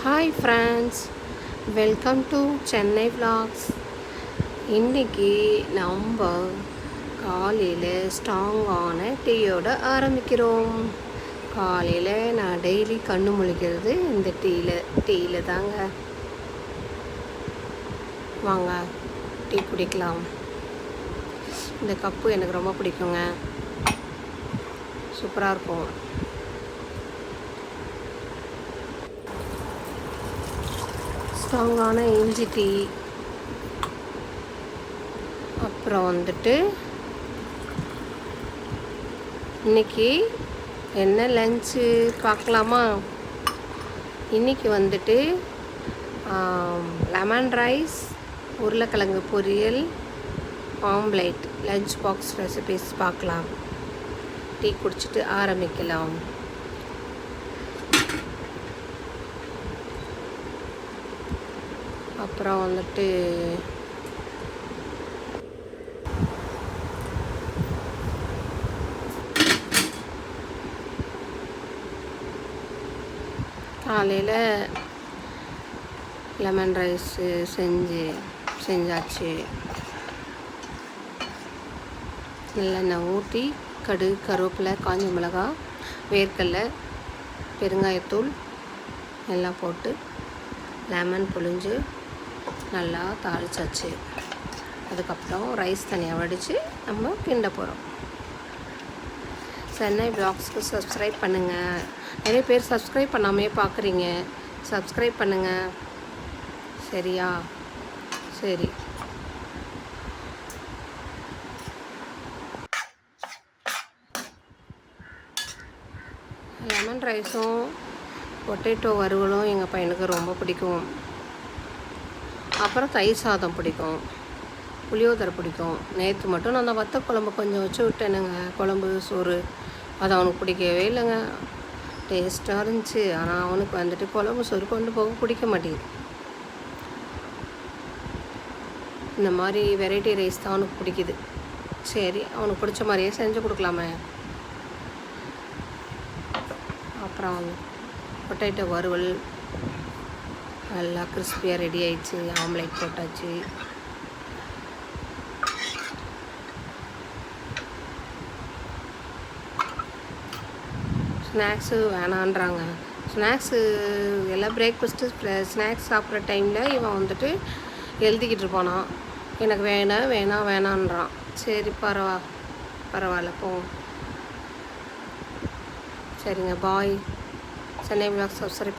Hi friends, welcome to Chennai vlogs. இன்றைக்கி நம்ம காலையில் ஸ்ட்ராங்கான டீயோட ஆரம்பிக்கிறோம். காலையில் நான் டெய்லி கண்ணு முழிக்கிறது இந்த டீயில் தாங்க. வாங்க டீ குடிக்கலாம். இந்த கப்பு எனக்கு ரொம்ப பிடிக்குங்க, சூப்பராக இருக்கும். ஸ்ட்ராங்கான இஞ்சி டீ, அப்புறம் இன்றைக்கி என்ன லன்ச்சு பார்க்கலாமா? இன்றைக்கி லெமன் ரைஸ், உருளைக்கிழங்கு பொரியல், ஆம்லேட், லஞ்ச் பாக்ஸ் ரெசிபீஸ் பார்க்கலாம். டீ குடிச்சிட்டு ஆரம்பிக்கலாம். அப்புறம் காலையில் லெமன் ரைஸு செஞ்சாச்சு. நல்லெண்ணெய் ஊற்றி கடுகு, கருவேப்பிலை, காஞ்ச மிளகா, வேர்க்கடலை, பெருங்காயத்தூள் எல்லாம் போட்டு லெமன் புழிஞ்சு நல்லா தாளிச்சாச்சு. அதுக்கப்புறம் ரைஸ் தனியாக வடித்து நம்ம கிண்ட போகிறோம். சென்னை vlogsக்கு சப்ஸ்கிரைப் பண்ணுங்கள். நிறைய பேர் சப்ஸ்கிரைப் பண்ணாமே பார்க்குறீங்க, சப்ஸ்கிரைப் பண்ணுங்கள். சரியா? சரி. லெமன் ரைஸும் பொட்டேட்டோ வறுவலும் எங்கள் பையனுக்கு ரொம்ப பிடிக்கும். அப்புறம் தயிர் சாதம் பிடிக்கும், புளியோதரை பிடிக்கும். நேற்று மட்டும் நான் அந்த வத்த குழம்பு கொஞ்சம் வச்சு விட்டேனுங்க, குழம்பு சோறு. அது அவனுக்கு பிடிக்கவே இல்லைங்க. டேஸ்ட்டாக இருந்துச்சு, ஆனால் அவனுக்கு குழம்பு சோறு கொண்டு போக பிடிக்க மாட்டேங்குது. இந்த மாதிரி வெரைட்டி ரைஸ் தான் அவனுக்கு பிடிக்குது. சரி, அவனுக்கு பிடிச்ச மாதிரியே செஞ்சு கொடுக்கலாமே. அப்புறம் பொட்டேட்டோ வறுவல் நல்லா கிறிஸ்பியாக ரெடி ஆயிடுச்சு. ஆம்லேட் போட்டாச்சு. ஸ்நாக்ஸு வேணான்றாங்க. ஸ்நாக்ஸு எல்லாம் பிரேக்ஃபாஸ்ட்டு ஸ்நாக்ஸ் சாப்பிட்ற டைமில் இவன் எழுதிக்கிட்டு இருப்பானான். எனக்கு வேணான்றான். சரி, பரவாயில்ல போ. சரிங்க, பாய். Chennai vlogs subscribe